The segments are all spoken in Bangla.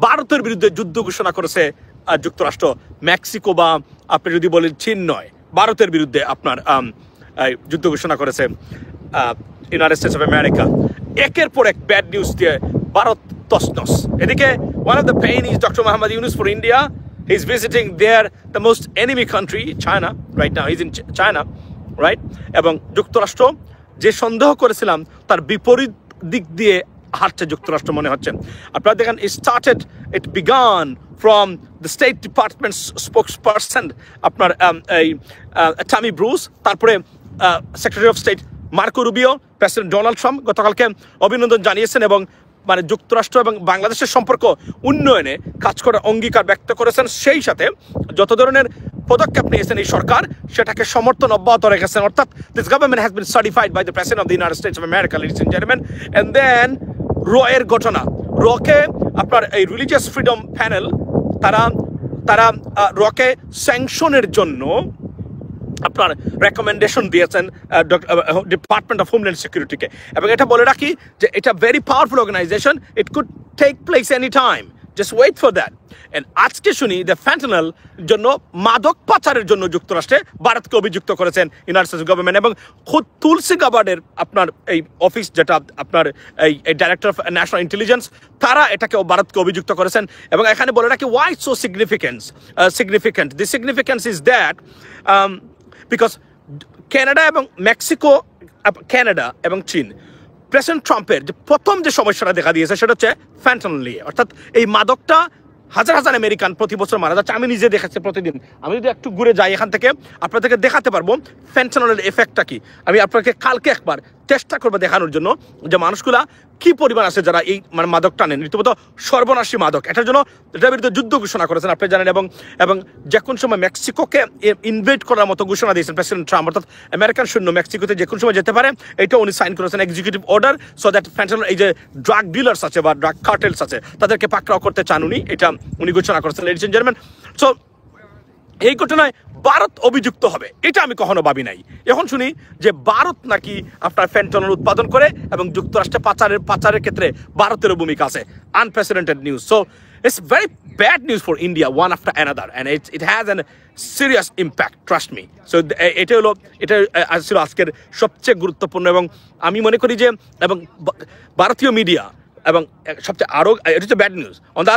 ভারতের বিরুদ্ধে যুদ্ধ ঘোষণা করেছে যুক্তরাষ্ট্র, মেক্সিকো বা আপনি যদি বলেন চীন নয়, ভারতের বিরুদ্ধে আপনার যুদ্ধ ঘোষণা করেছে ইউনাইটেড স্টেটস অফ আমেরিকা। একের পর এক ব্যাড নিউজ দিয়ে ভারত তছনছ। এদিকে one of the pain is Dr. Muhammad Yunus for India. He's visiting there the most enemy country, China, right now. He's in China, right? এবং যুক্তরাষ্ট্র যে সন্দেহ করেছিলাম তার বিপরীত দিক দিয়ে হাঁটছে যুক্তরাষ্ট্র মনে হচ্ছে। আপনারা দেখেন it began from the State Department's spokesperson আপনার টমি ব্রুস, তারপরে secretary of state Marco Rubio, president Donald Trump গতকালকে অভিনন্দন জানিয়েছেন এবং মানে যুক্তরাষ্ট্র এবং বাংলাদেশের সম্পর্ক উন্নয়নে কাজ করার অঙ্গীকার ব্যক্ত করেছেন। সেই সাথে যত ধরনের পদক্ষেপ নিয়েছেন এই সরকার সেটাকে সমর্থন অব্যাহত রেখেছেন। অর্থাৎ this government has been certified by the President of the United States of America, ladies and gentleman. And then রয়ের ঘটনা, রকে আপনার এই রিলিজিয়াস ফ্রিডম প্যানেল তারা রকে স্যাংশনের জন্য আপনার রেকমেন্ডেশন দিয়েছেন ডিপার্টমেন্ট অফ হোমল্যান্ড সিকিউরিটিকে। এবং এটা বলে রাখি যে এটা very powerful organization, it could take place any time, just wait for that. And আজকে শুনি দ্য ফ্যান্টানাল জন্য মাদক পাচারের জন্য যুক্তরাষ্ট্রে ভারতকে অভিযুক্ত করেছেন ইউনাইটেড স্টেটস গভর্নমেন্ট। এবং খুদ তুলসী গাবার্ডের আপনার এই অফিস যেটা আপনার এই ডাইরেক্টর অফ ন্যাশনাল ইন্টেলিজেন্স, তারা এটাকে ভারতকে অভিযুক্ত করেছেন। এবং এখানে বলে রাখি why so significant, the significance is that because Canada এবং মেক্সিকো, কানাডা এবং চীন, প্রেসিডেন্ট ট্রাম্পের যে প্রথম যে সমস্যাটা দেখা দিয়েছে সেটা হচ্ছে ফ্যান্টানল নিয়ে। অর্থাৎ এই মাদকটা হাজার হাজার আমেরিকান প্রতি বছর মারা যাচ্ছে। আমি নিজে দেখেছি প্রতিদিন। আমি যদি একটু ঘুরে যাই এখান থেকে আপনাদেরকে দেখাতে পারবো ফ্যান্টানলের এফেক্টটা কি। আমি আপনাকে কালকে একবার চেষ্টা করবো দেখানোর জন্য যে মানুষগুলা কি পরিমাণ আছে যারা এই মানে মাদকটা নেন, রীতিমতো সর্বনাশী মাদক। এটার জন্য এটার বিরুদ্ধে যুদ্ধ ঘোষণা করেছেন আপনি জানেন। এবং যে কোনো সময় মেক্সিকোকে ইনভেট করার মতো ঘোষণা দিয়েছেন প্রেসিডেন্ট ট্রাম্প, অর্থাৎ আমেরিকান সৈন্য মেক্সিকোতে যে কোনো সময় যেতে পারে, এটা উনি সাইন করেছেন এক্সিকিউটিভ অর্ডার, সো দ্যাট ফ্যান্টানল এই যে ড্রাগ ডিলার্স আছে বা ড্রাগ কার্টেলস আছে তাদেরকে পাকড়াও করতে চান উনি, এটা উনি ঘোষণা করেছেন, লেডিস এন্ড জেন্টলম্যান। সো এই ঘটনায় ভারত অভিযুক্ত হবে এটা আমি কখনো ভাবি নাই। এখন শুনি যে ভারত নাকি আপনার ফ্যান্টানল উৎপাদন করে এবং যুক্তরাষ্ট্রে পাচারের ক্ষেত্রে ভারতেরও ভূমিকা আছে। Unprecedented news. So it's very bad news for India one after another and it has a serious impact, trust me. So এটা ছিল আজকের সবচেয়ে গুরুত্বপূর্ণ। এবং আমি মনে করি যে এবং ভারতীয় মিডিয়া এবং সবচেয়ে আরো এটা হচ্ছে bad news. On the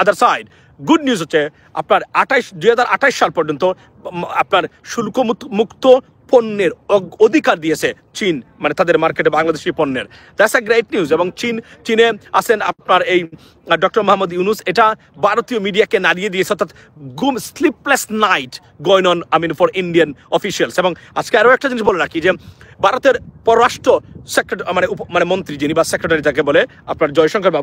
other side good news হচ্ছে আপনার 2028 সাল পর্যন্ত আপনার শুল্ক মুক্ত পণ্যের অধিকার দিয়েছে চীন, মানে তাদের মার্কেটে বাংলাদেশি পণ্যের। That's a great news. এবং চীনে আছেন আপনার এই ডক্টর মোহাম্মদ ইউনুস, এটা ভারতীয় মিডিয়াকে নাড়িয়ে দিয়েছে। অর্থাৎ sleepless night going on for Indian officials. এবং আজকে আরও একটা জিনিস বলে রাখি যে ভারতের পররাষ্ট্র সেক্রেটারি মানে মন্ত্রী যিনি বা সেক্রেটারি যাকে বলে আপনার জয়শঙ্কর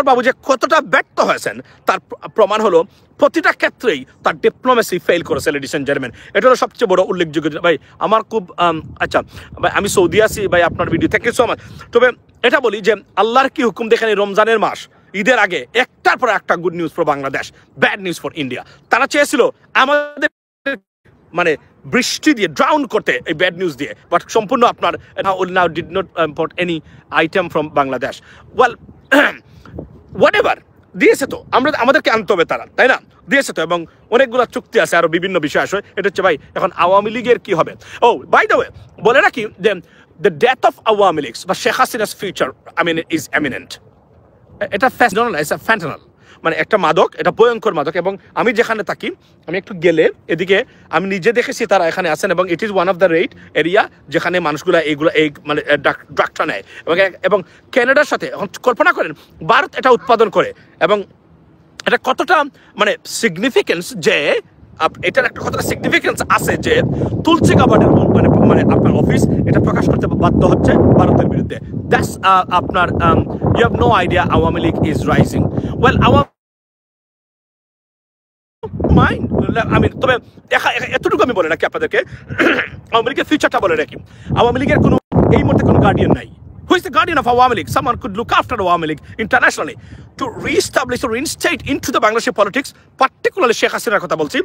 বাবু যে কতটা ব্যর্থ হয়েছেন তার প্রমাণ হলো প্রতিটা ক্ষেত্রেই তার ডিপ্লোমেসি ফেল করেছে, লেডিস এন্ড জেন্টলম্যান। এটা হলো সবচেয়ে বড় উল্লেখযোগ্য। ভাই আমার খুব আচ্ছা ভাই আমি সৌদি আছি ভাই, আপনার video thank you so much. তবে এটা বলি যে আল্লাহর কি হুকুম দেখেন, এই রমজানের মাস ঈদের আগে একটার পর একটা good news for Bangladesh, bad news for India. তারা চেয়েছিল আমাদের মানে বৃষ্টি দিয়ে ড্রাউন করতে এই ব্যাড নিউজ দিয়ে, বাট সম্পূর্ণ আপনার now did not import any item from Bangladesh. Well whatever দিয়েছে তো আমাদেরকে আনতে হবে তারা, তাই না? দিয়েছে তো। এবং অনেকগুলো চুক্তি আছে আরো বিভিন্ন বিষয় আসে। এটা হচ্ছে ভাই এখন আওয়ামী লীগের কি হবে। ও বাই দ্য ওয়ে বলে রাখি যে the death of Awami League বা Sheikh Hasina's future is eminent. এটা ফ্যান্টানল মানে একটা মাদক, এটা ভয়ঙ্কর মাদক। এবং আমি যেখানে থাকি আমি একটু গেলে এদিকে আমি নিজে দেখেছি তারা এখানে আছেন এবং it is one of the rate area যেখানে মানুষগুলো এই মানে ড্রাগটা নেয়। এবং কানাডার সাথে এখন কল্পনা করেন ভারত এটা উৎপাদন করে এবং এটা কতটা মানে সিগনিফিকেন্স, যে এটার একটা কতটা সিগনিফিকেন্স আছে যে তুলসী গাবার্ডের মানে আপনার অফিস এটা প্রকাশ করতে বাধ্য হচ্ছে ভারতের বিরুদ্ধে। দ্যাটস আপনার you have no idea Awami League is rising. Well তবে এতটুকু আমি বলে রাখি আপনাদেরকে, আওয়ামী লীগের ফিউচারটা বলে রাখি। আওয়ামী লীগের কোনো এই মুহূর্তে কোনো গার্ডিয়ান নাই। Who is the guardian of Awami League? Someone could look after Awami League internationally to re-establish or reinstate into the Bangladeshi politics, particularly Sheikh Hasina's কথা বলছি.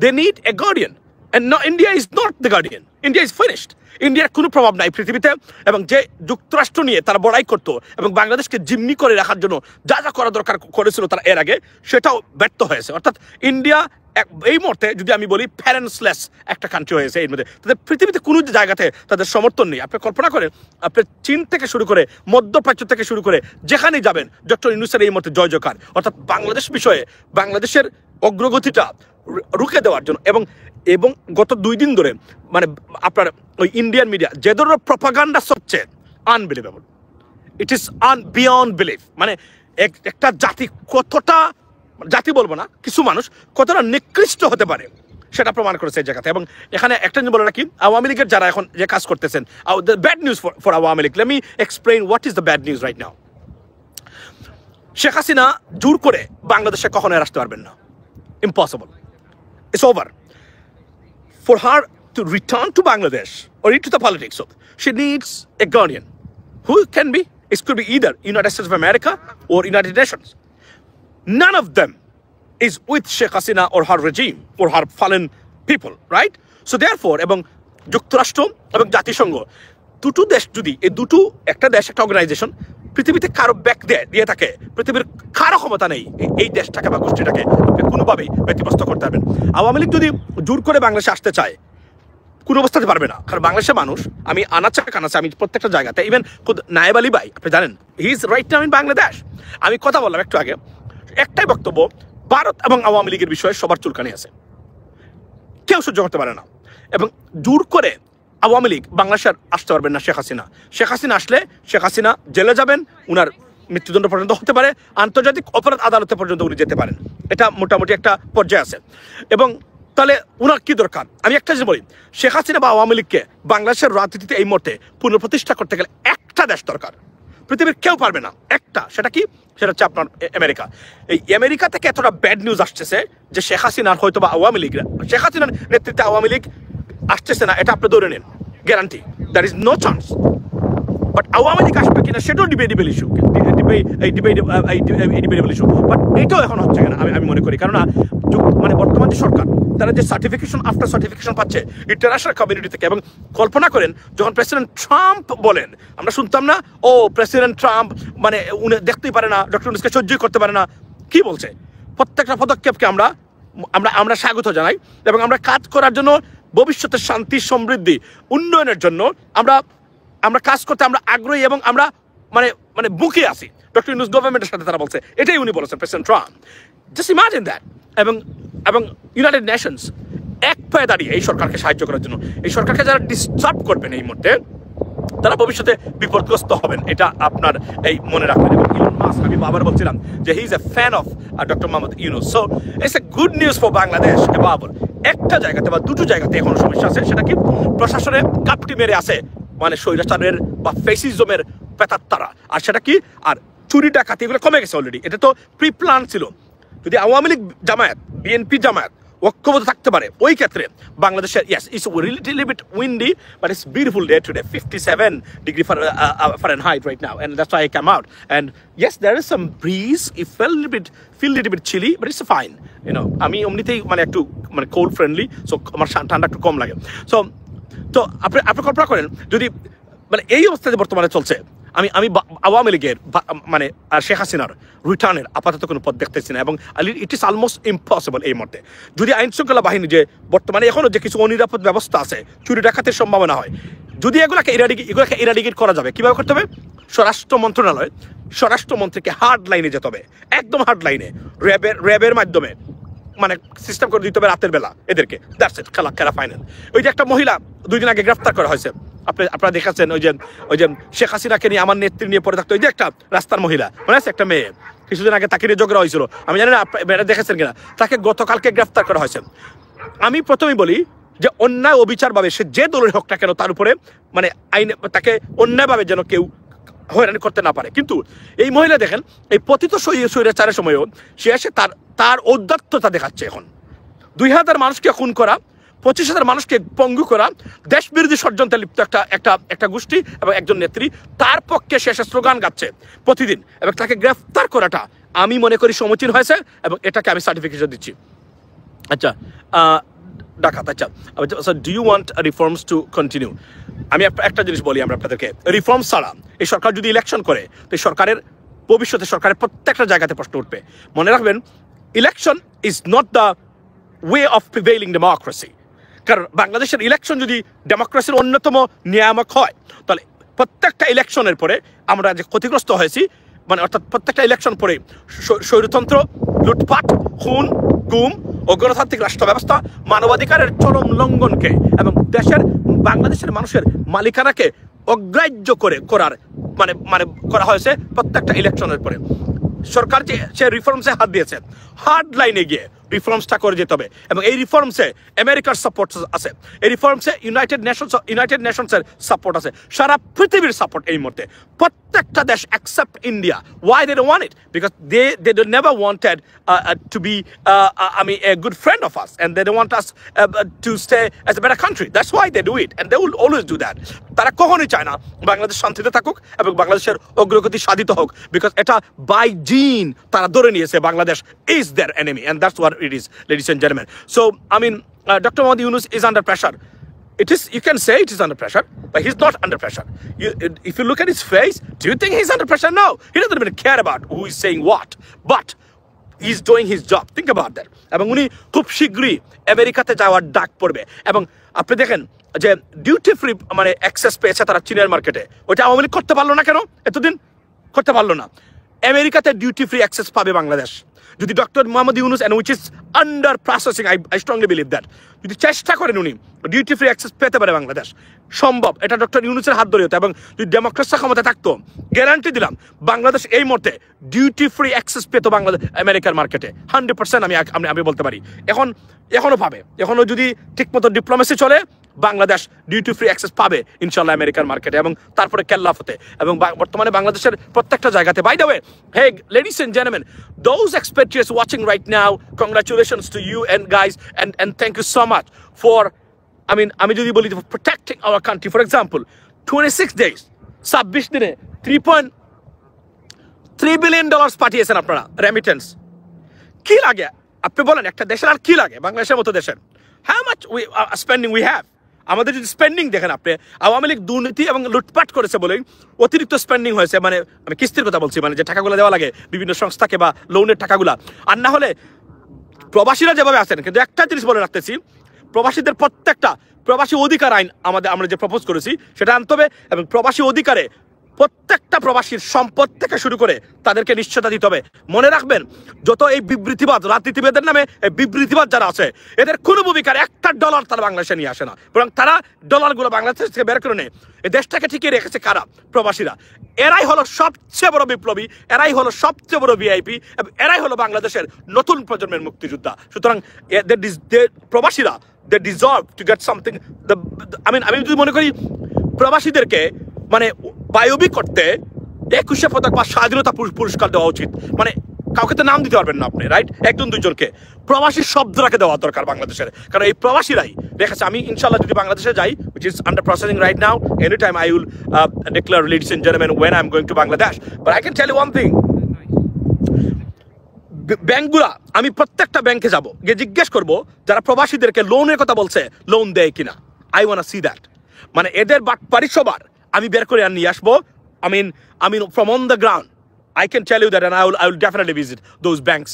They need a guardian. And no, India is not the guardian. India is finished. ইন্ডিয়ার কোনো প্রভাব নাই পৃথিবীতে, এবং যে যুক্তরাষ্ট্র নিয়ে তারা বড়াই করতো এবং বাংলাদেশকে জিম্মি করে রাখার জন্য যা যা করা দরকার করেছিল তারা এর আগে, সেটাও ব্যর্থ হয়েছে। অর্থাৎ ইন্ডিয়া এই মুহূর্তে যদি আমি বলি প্যারেন্টসলেস একটা কান্ট্রি হয়েছে। এর মধ্যে তাদের পৃথিবীতে কোনো জায়গাতে তাদের সমর্থন নেই। আপনি কল্পনা করেন, আপনি চীন থেকে শুরু করে মধ্যপ্রাচ্য থেকে শুরু করে যেখানেই যাবেন ডক্টর ইউনূসের এই মুহূর্তে জয় জয়কার। অর্থাৎ বাংলাদেশ বিষয়ে বাংলাদেশের অগ্রগতিটা রুখে দেওয়ার জন্য। এবং এবং গত 2 দিন ধরে মানে আপনার ওই ইন্ডিয়ান মিডিয়া যে ধরনের প্রপাগান্ডা সবচেয়ে unbelievable, it is beyond believe. মানে একটা জাতি কতটা, জাতি বলবো না, কিছু মানুষ কতটা নিকৃষ্ট হতে পারে সেটা প্রমাণ করেছে এই জায়গাতে। এবং এখানে একটা জিনিস বলে রাখি, আওয়ামী লীগের যারা এখন যে কাজ করতেছেন, the bad news for Awami League, let me explain what is the bad news right now. Sheikh Hasina জোর করে বাংলাদেশে কখনো আসতে পারবেন না, impossible, it's over. For her to return to Bangladesh or into the politics of, she needs a guardian. Who can be? It could be either United States of America or United Nations. None of them is with Sheikh Hasina or her regime or her fallen people, right? So therefore, এবং যুক্তরাষ্ট্র এবং জাতিসংঘ দুটো দেশ যদি, এই দুটো একটা দেশ একটা অর্গানাইজেশন পৃথিবীতে কারো ব্যাক দিয়ে থাকে, পৃথিবীর কারো ক্ষমতা নেই এই দেশটাকে বা গোষ্ঠীটাকে কোনোভাবেই ব্যতিব্যস্ত করতে পারবেন। আওয়ামী লীগ যদি জোর করে বাংলাদেশে আসতে চায় কোনো অবস্থাতে পারবে না। কারণ বাংলাদেশের মানুষ, আমি আনাচে কানাচে, আমি প্রত্যেকটা জায়গাতে, ইভেন নায়েব আলী ভাই আপনি জানেন, he is right now in Bangladesh. আমি কথা বললাম একটু আগে, একটাই বক্তব্য, ভারত এবং আওয়ামী লীগের বিষয়ে সবার চুলকানি আছে, কেউ সহ্য করতে পারে না। এবং জোর করে আওয়ামী লীগ বাংলাদেশে আসতে পারবেন না। শেখ হাসিনা আসলে শেখ হাসিনা জেলে যাবেন, উনার মৃত্যুদণ্ড পর্যন্ত হতে পারে, আন্তর্জাতিক অপরাধ আদালতে পর্যন্ত উনি যেতে পারেন, এটা মোটামুটি একটা পর্যায়ে আছে। এবং তাহলে উনার কি দরকার? আমি একটা জিনিস বলি, শেখ হাসিনা বা আওয়ামী লীগকে বাংলাদেশের রাজনীতিতে এই মুহূর্তে পুনঃপ্রতিষ্ঠা করতে গেলে একটা দেশ দরকার, পৃথিবীর কেউ পারবে না, একটা। সেটা কি? সেটা হচ্ছে আপনার আমেরিকা। এই আমেরিকা থেকে এতটা ব্যাড নিউজ আসতেছে যে শেখ হাসিনার হয়তো বা আওয়ামী লীগ, শেখ হাসিনার নেতৃত্বে আওয়ামী লীগ আসতেছে না, এটা আপনি ধরে নিন, guarantee, there is no chance. But Awami League আসবে কিনা সেটাও debatable issue, debatable issue. But এটাও এখন হচ্ছে কিনা আমি মনে করি, কারণ মানে বর্তমান যে সরকার, তারা যে সার্টিফিকেশন আফটার সার্টিফিকেশন পাচ্ছে ইন্টারন্যাশনাল কমিউনিটি থেকে। এবং কল্পনা করেন যখন প্রেসিডেন্ট ট্রাম্প বলেন, আমরা শুনতাম না, ও প্রেসিডেন্ট ট্রাম্প মানে উনি দেখতেই পারে না, ডক্টর ইউনূসকে সহ্যই করতে পারে না, কি বলছে? প্রত্যেকটা পদক্ষেপকে আমরা স্বাগত জানাই এবং আমরা কাজ করার জন্য, ভবিষ্যতের শান্তি, সমৃদ্ধি, উন্নয়নের জন্য আমরা কাজ করতে আমরা আগ্রহী এবং আমরা মানে বুকে আছি। ডক্টর ইউনূস গভর্নমেন্টের সাথে তারা বলছে, এটাই উনি বলেছেন, president Trump. Just imagine that. এবং ইউনাইটেড নেশনস এক পায়ে দাঁড়িয়ে এই সরকারকে সাহায্য করার জন্য। এই সরকারকে যারা ডিস্টার্ব করবেন এই মুহূর্তে, তারা ভবিষ্যতে বিপদগ্রস্ত হবেন, এটা আপনার এই মনে রাখবেন। এবং ইলন মাস্ক, আমি আবার বলছিলাম যে he is a fan of doctor Mohammad Yunus. So it's a good news for Bangladesh. এবার একটা জায়গাতে বা দুটো জায়গাতে এখন সমস্যা আছে, সেটা কি? প্রশাসনে কাপটি মেরে আছে, মানে স্বৈরাচারের বা ফেসিজমের পেতাত্তারা। আর সেটা কি? আর চুরি ডাকাতি এগুলো কমে গেছে অলরেডি, এটা তো প্রি প্ল্যান ছিল। যদি আওয়ামী লীগ জামায়াত, বিএনপি জামায়াত ঐক্যবদ্ধ থাকতে পারে, ওই ক্ষেত্রে বাংলাদেশের, yes, it's a little bit windy, but it's beautiful day today, 57 degree Fahrenheit right now, and that's why I came out. And yes, there is some breeze. It feel a little bit chilly, but it's fine. You know, আমি এমনিতেই মানে একটু মানে cold friendly, so আমার ঠান্ডা একটু কম লাগে। তো আপনি কল্পনা করেন যদি মানে এই অবস্থাতে বর্তমানে চলছে, আমি আওয়ামী লীগের মানে শেখ হাসিনার রিটার্নের আপাতত কোনো পথ দেখতেছি না। এবং ইট ইজ অলমোস্ট ইম্পসিবল এই মুহূর্তে। যদি আইন শৃঙ্খলা বাহিনী যে বর্তমানে এখনও যে কিছু অনিরাপদ ব্যবস্থা আছে, চুরি ডাকাতের সম্ভাবনা হয়, যদি এগুলোকে ইরাডিকেট করা যাবে, কীভাবে করতে হবে? স্বরাষ্ট্র মন্ত্রণালয় স্বরাষ্ট্রমন্ত্রীকে হার্ড লাইনে যেতে হবে, একদম হার্ড লাইনে, র্যাবের মাধ্যমে মানে সিস্টেম করে দিতে হবে রাতের বেলা এদেরকে। দ্যাটস ইট, খেলা ফাইনাল। ওই যে একটা মহিলা 2 দিন আগে গ্রেফতার করা হয়েছে, আপনারা দেখেছেন, ওই যে শেখ হাসিনাকে নিয়ে, আমার নেত্রী নিয়ে পড়ে থাকতো, ওই যে একটা রাস্তার মহিলা, মনে আছে? একটা মেয়ে কিছুদিন আগে তাকে নিয়ে ঝগড়া হয়েছিল, আমি জানি না আপনারা দেখেছেন কিনা, তাকে গতকালকে গ্রেফতার করা হয়েছে। আমি প্রথমেই বলি যে অন্যায় অবিচারভাবে সে যে দলের হোক না কেন, তার উপরে মানে আইনে তাকে অন্যায়ভাবে যেন কেউ হয়রানি করতে না পারে। কিন্তু এই মহিলা দেখেন, এই পতিত স্বৈরাচারের সময়ও সে এসে তার ঔদাত্যতা দেখাচ্ছে। এখন 2000 মানুষকে খুন করা, 25,000 মানুষকে পঙ্গু করা, দেশবিরোধী ষড়যন্ত্রে লিপ্ত একটা গোষ্ঠী এবং একজন নেত্রী, তার পক্ষে শেষে স্লোগান গাচ্ছে প্রতিদিন, এবং তাকে গ্রেফতার করাটা আমি মনে করি সমীচীন হয়েছে এবং এটাকে আমি সার্টিফিকেশন দিচ্ছি। আচ্ছা, ডাকাত। আচ্ছা, do you want reforms to continue? আমি একটা জিনিস বলি আমরা আপনাদেরকে, রিফর্ম ছাড়া এই সরকার যদি ইলেকশন করে তো এই সরকারের ভবিষ্যতে সরকারের প্রত্যেকটা জায়গাতে প্রশ্ন উঠবে। মনে রাখবেন, election is not the way of prevailing democracy. কারণ বাংলাদেশের ইলেকশন যদি ডেমোক্রেসির অন্যতম নিয়ামক হয়, তাহলে প্রত্যেকটা ইলেকশনের পরে আমরা যে ক্ষতিগ্রস্ত হয়েছি, মানে অর্থাৎ প্রত্যেকটা ইলেকশন পরে স্বৈরতন্ত্র, লুটপাট, খুন, গুম ও গণতান্ত্রিক রাষ্ট্র ব্যবস্থা, মানবাধিকারের চরম লঙ্ঘনকে এবং বাংলাদেশের মানুষের মালিকানাকে অগ্রাহ্য করার মানে করা হয়েছে প্রত্যেকটা ইলেকশনের পরে। সরকার যে সে রিফর্মসে হাত দিয়েছে, হার্ড লাইনে গিয়ে রিফর্মসটা করে যেতে হবে। এবং এই রিফর্মসে আমেরিকার সাপোর্ট আছে, এই রিফর্মসে ইউনাইটেড নেশনসের সাপোর্ট আছে, সারা পৃথিবীর সাপোর্ট এই মুহূর্তে। প্রত্যেকটা দেশ except India. Why they don't want it? Because they never wanted to be a good friend of us, and they don't want us to stay as a better country. That's why they do it, and they will always do that. তারা কখনোই চায় না বাংলাদেশ শান্তিতে থাকুক এবং বাংলাদেশের অগ্রগতি সাধিত হোক, বিকজ এটা বাই জিন তারা ধরে নিয়েছে Bangladesh is their enemy, and that's what it is, ladies and gentlemen. So I mean, Dr. Mohammad Yunus is under pressure. It is, you can say it is under pressure, but he's not under pressure. If you look at his face, do you think he's under pressure? No, he doesn't even care about who is saying what, but he's doing his job. Think about that. এবং উনি খুব শীঘ্রই আমেরিকাতে যাওয়ার ডাক পড়বে। এবং আপনি দেখেন যে ডিউটি ফ্রি মানে অ্যাক্সেস পেয়েছে তারা চীনের মার্কেটে, ওইটা আওয়ামী লীগ করতে পারলো না কেন? এতদিন করতে পারলো না। আমেরিকাতে ডিউটি ফ্রি অ্যাক্সেস পাবে বাংলাদেশ যদি doctor Mohammad Yunus, and which is under processing, I strongly believe that, যদি চেষ্টা করেন উনি ডিউটি ফ্রি অ্যাক্সেস পেতে পারে বাংলাদেশ। সম্ভব, এটা ডক্টর ইউনুসের হাত ধরে হতো। এবং যদি ডেমোক্রেসি ক্ষমতা থাকতো, গ্যারান্টি দিলাম বাংলাদেশ এই মুহূর্তে ডিউটি ফ্রি অ্যাক্সেস পেত বাংলাদেশ আমেরিকার মার্কেটে 100%। আমি বলতে পারি এখনো পাবে। এখনো যদি ঠিকমতো ডিপ্লোমেসি চলে, বাংলাদেশ ডিউটি ফ্রি অ্যাক্সেস পাবে ইনশাল্লাহ আমেরিকার মার্কেটে, এবং তারপরে কেল্লাফতে এবং বর্তমানে বাংলাদেশের প্রত্যেকটা জায়গাতে। By the way, hey ladies and gentlemen, those expatriates watching right now, congratulations to you and guys, and thank you so much for, আমি যদি বলি protecting our country. For example, 26 days, 26 দিনে $3.3 billion পাঠিয়েছেন আপনারা রেমিটেন্স। কি লাগে আপনি বলেন একটা দেশের, আর কি লাগে বাংলাদেশের মতো দেশের? how much spending we have? আমাদের যদি স্পেন্ডিং দেখেন আপনি, আওয়ামী লীগ দুর্নীতি এবং লুটপাট করেছে বলেই অতিরিক্ত স্পেন্ডিং হয়েছে। মানে আমি কিস্তির কথা বলছি, মানে যে টাকাগুলো দেওয়া লাগে বিভিন্ন সংস্থাকে বা লোনের টাকাগুলা। আর না হলে প্রবাসীরা যেভাবে আছেন, কিন্তু একটা জিনিস বলে রাখতেছি, প্রবাসীদের প্রত্যেকটা প্রবাসী অধিকার আইন আমরা যে প্রপোজ করেছি সেটা আনতে হবে, এবং প্রবাসী অধিকারে প্রত্যেকটা প্রবাসীর সম্পদ থেকে শুরু করে তাদেরকে নিশ্চয়তা দিতে হবে। মনে রাখবেন, যত এই বিবৃতিবাদ, রাজনীতিবাদের নামে এই বিবৃতিবাদ যারা আছে, এদের কোনো ভূমিকার $1 তারা বাংলাদেশে নিয়ে আসে না, বরং তারা ডলারগুলো বাংলাদেশ থেকে বের করে নেয়। এই দেশটাকে ঠিকই রেখেছে কারা? প্রবাসীরা। এরাই হলো সবচেয়ে বড় বিপ্লবী, এরাই হলো সবচেয়ে বড় ভিআইপি, এবং এরাই হলো বাংলাদেশের নতুন প্রজন্মের মুক্তিযোদ্ধা। সুতরাং প্রবাসীরা, they deserve to get something. আমি যদি মনে করি প্রবাসীদেরকে মানে বায়োবিক করতে 21শে পদক বা স্বাধীনতা পুরস্কার দেওয়া উচিত। মানে কাউকে তো নাম দিতে পারবেন না আপনি, রাইট? একজন দুইজনকে প্রবাসী শব্দটাকে দেওয়া দরকার বাংলাদেশের, কারণ এই প্রবাসীরাই রেখেছে। আমি ইনশাল্লাহ যদি বাংলাদেশে যাই, which is under processing right now, anytime I will declare, ladies and gentlemen, when I'm going to Bangladesh. But I can tell you one thing, ব্যাংকগুলা, আমি প্রত্যেকটা ব্যাংকে যাব, গিয়ে জিজ্ঞেস করবো যারা প্রবাসীদেরকে লোনের কথা বলছে লোন দেয় কিনা। I want to see that. মানে এদের বাটপারি সবার আমি বের করে নিয়ে আসবো। I mean from on the ground I can tell you that, and I will definitely visit those banks.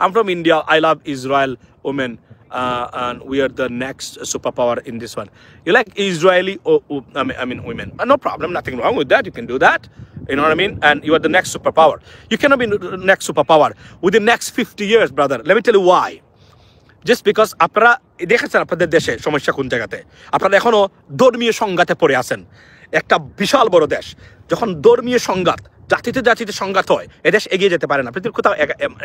I'm from India. I love Israel women, and we are the next superpower in this one. You like Israeli women? No problem, nothing wrong with that. You can do that. You know what I mean? And you are the next superpower. You cannot be the next superpower within the next 50 years, brother. Let me tell you why. Just because আপনারা দেখেছেন আপনাদের দেশে সমস্যা কোন জায়গাতে, আপনারা এখনো ধর্মীয় সংঘাতে পড়ে আছেন। একটা বিশাল বড় দেশ, যখন ধর্মীয় সংঘাত, জাতিতে সংঘাত হয়, এদেশ এগিয়ে যেতে পারে না। পৃথিবীর কোথাও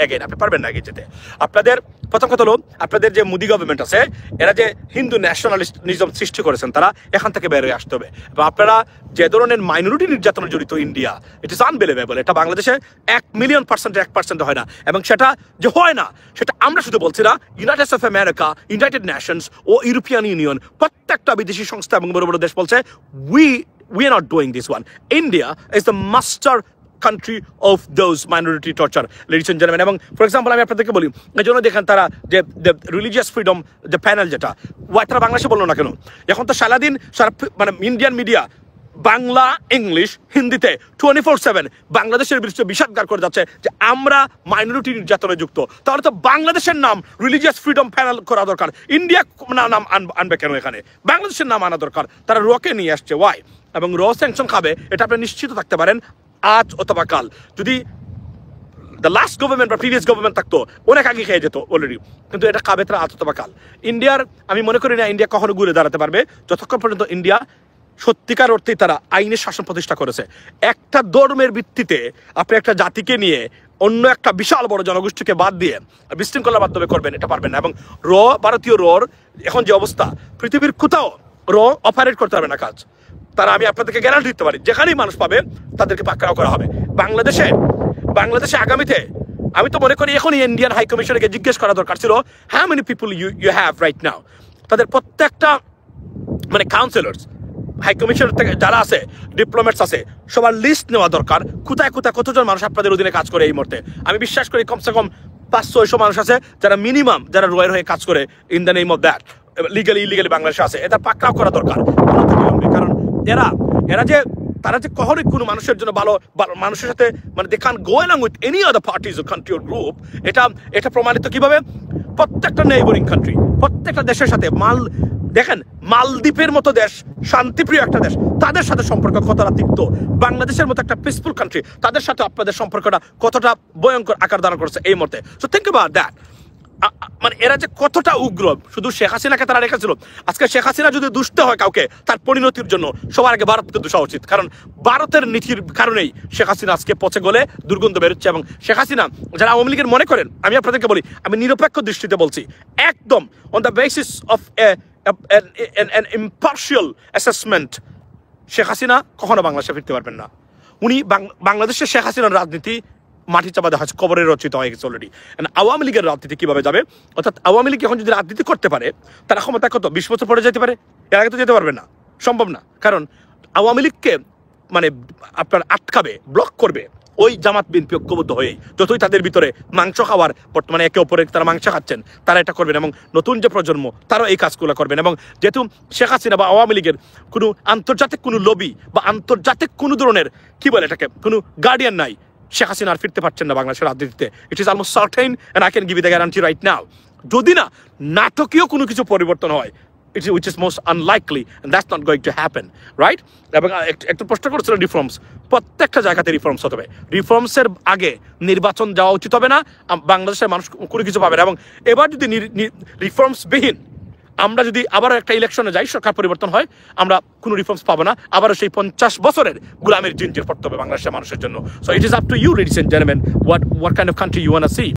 এগিয়ে আপনি পারবেন না এগিয়ে যেতে। আপনাদের প্রথম কথা হলো, আপনাদের যে মোদি গভর্নমেন্ট আছে, এরা যে হিন্দু ন্যাশনালিজম সৃষ্টি করেছেন, তারা এখান থেকে বের হয়ে আসতে হবে। এবং আপনারা যে ধরনের মাইনরিটি নির্যাতনে জড়িত ইন্ডিয়া, ইট ইস আনবিলিভেবল। এটা বাংলাদেশে 1,000,000% হয় না, এবং সেটা যে হয় না সেটা আমরা শুধু বলছি না, United States of America, United Nations ও ইউরোপিয়ান ইউনিয়ন, প্রত্যেকটা বিদেশি সংস্থা এবং বড় বড় দেশ বলছে we are not doing this one. India is the master country of those minority torture, ladies and gentlemen. এবং ফর এক্সাম্পল আমি আপনাদেরকে বলি, এই জন্য দেখেন তারা যে রিলিজিয়াস ফ্রিডম যে প্যানেল যেটা তারা বাংলাদেশে বললো না কেন, এখন তো সারাদিন সারা মানে ইন্ডিয়ান মিডিয়া বাংলা ইংলিশ হিন্দিতে 24/7 বাংলাদেশের বিরুদ্ধে বিষাদগার করে যাচ্ছে যে আমরা মাইনরিটি নির্যাতনে যুক্ত। তাহলে তো বাংলাদেশের নাম রিলিজিয়াস ফ্রিডম প্যানেল করা দরকার, ইন্ডিয়া নাম আনবে কেন, এখানে বাংলাদেশের নাম আনা দরকার। তারা রকে নিয়ে আসছে, ওয়াই? এবং র স্যাংশন খাবে এটা আপনি নিশ্চিত থাকতে পারেন আজ অথবা কাল। যদি দ্য লাস্ট গভর্নমেন্ট বা প্রিভিয়াস গভর্নমেন্ট থাকতো অনেক আগে খেয়ে যেত অলরেডি, কিন্তু এটা খাবে তারা আজ অথবা কাল। ইন্ডিয়ার আমি মনে করি না ইন্ডিয়া কখনো ঘুরে দাঁড়াতে পারবে যতক্ষণ পর্যন্ত ইন্ডিয়া সত্যিকার অর্থেই তারা আইনের শাসন প্রতিষ্ঠা করেছে। একটা ধর্মের ভিত্তিতে আপনি একটা জাতিকে নিয়ে অন্য একটা বিশাল বড় জনগোষ্ঠীকে বাদ দিয়ে বিশৃঙ্খলার মাধ্যমে করবেন, এটা পারবেন না। এবং ভারতীয় রর এখন যে অবস্থা, পৃথিবীর কোথাও অপারেট করতে পারবে না কাজ। তারা আমি আপনাদেরকে গ্যারান্টি দিতে পারি যেখানেই মানুষ পাবে তাদেরকে পাকড়াও করা হবে। বাংলাদেশে আগামীতে আমি তো মনে করি এখনই ইন্ডিয়ান হাই কমিশনকে জিজ্ঞেস করা দরকার ছিল how many people you have right now. তাদের প্রত্যেকটা মানে কাউন্সিলর্স হাই কমিশনার থেকে যারা আছে, ডিপ্লোম্যাটস আছে, সবার লিস্ট নেওয়া দরকার। কোথায় কতজন মানুষ আপনাদের অধীনে কাজ করে এই মুহূর্তে। আমি বিশ্বাস করি কমসে কম 500-600 মানুষ আছে যারা মিনিমাম যারা রয়ের হয়ে কাজ করে in the name of that, legally illegally বাংলাদেশে আছে। এটা পাকড়াও করা দরকার, কারণ তারা যে কখনোই কোনো মানুষের জন্য ভালো মানুষের সাথে মানে they can go along with any other parties ও কান্ট্রি অর গ্রুপ। এটা প্রমাণিত কিভাবে? প্রত্যেকটা নেইবরিং কান্ট্রি, প্রত্যেকটা দেশের সাথে দেখেন মালদ্বীপের মতো দেশ, শান্তিপ্রিয় একটা দেশ, তাদের সাথে সম্পর্ক কতটা তিক্ত। বাংলাদেশের মতো একটা পিসফুল কান্ট্রি, তাদের সাথে আপনাদের সম্পর্কটা কতটা ভয়ঙ্কর আকার ধারণ করছে এই মুহূর্তে। So think about that. মানে এরা যে কতটা উগ্র, শুধু শেখ হাসিনাকে তারা রেখেছিল। আজকে শেখ হাসিনা যদি দুষ্ট হয় কাউকে তার পরিণতির জন্য সবার আগে ভারতকে দোষা উচিত, কারণ ভারতের নীতির কারণেই শেখ হাসিনা আজকে পচে গলে দুর্গন্ধ বেরোচ্ছে। এবং শেখ হাসিনা যারা আওয়ামী লীগের মনে করেন, আমি আপনাদেরকে বলি, আমি নিরপেক্ষ দৃষ্টিতে বলছি, একদম on the basis of an impartial assessment, Sheikh Hasina কখনো বাংলাদেশে ফিরতে পারবেন না। উনি বাংলাদেশের শেখ হাসিনার রাজনীতি মাটি চাপা দেওয়া হচ্ছে, কবরে রচিত হয়ে গেছে অলরেডি। আওয়ামী লীগের রাজনীতি কিভাবে যাবে? অর্থাৎ আওয়ামী লীগ এখন যদি রাজনীতি করতে পারে, তারা ক্ষমতা কত 20 বছর পরে যেতে পারে, এর আগে তো যেতে পারবে না, সম্ভব না। কারণ আওয়ামী লীগকে মানে আপনার আটকাবে, ব্লক করবে ওই জামাত বিএনপি ঐক্যবদ্ধ হয়ে। যতই তাদের ভিতরে মাংস খাওয়ার, বর্তমানে একে অপরে তারা মাংস খাচ্ছেন, তারা এটা করবেন। এবং নতুন যে প্রজন্ম তারাও এই কাজগুলো করবেন। এবং যেহেতু শেখ হাসিনা বা আওয়ামী লীগের কোনো আন্তর্জাতিক কোনো লবি বা আন্তর্জাতিক কোনো ধরনের কি বলে এটাকে কোনো গার্ডিয়ান নাই, শেখ হাসিনা আর ফিরতে পারছেন না বাংলাদেশের রাজনীতিতে। It is almost certain and I can give you the guarantee right now. যদি না নাটকীয় কোনো কিছু পরিবর্তন হয়, which is most unlikely and that's not going to happen, right? এবং একটা প্রশ্ন করেছিল রিফর্মস, প্রত্যেকটা জায়গাতে রিফর্মস হতে হবে। রিফর্মসের আগে নির্বাচন যাওয়া উচিত হবে না, বাংলাদেশের মানুষ কোনো কিছু পাবে না। এবং এবার যদি রিফর্মস বিহীন আমরা যদি আবার একটা ইলেকশনে যাই, সরকার পরিবর্তন হয়, আমরা কোনো রিফর্মস পাবো না, আবারও সেই 50 বছরের গোলামের জিঞ্জির পড়তে হবে বাংলাদেশের মানুষের জন্য। So it is up to you, ladies and gentleman, what kind of country you want to see.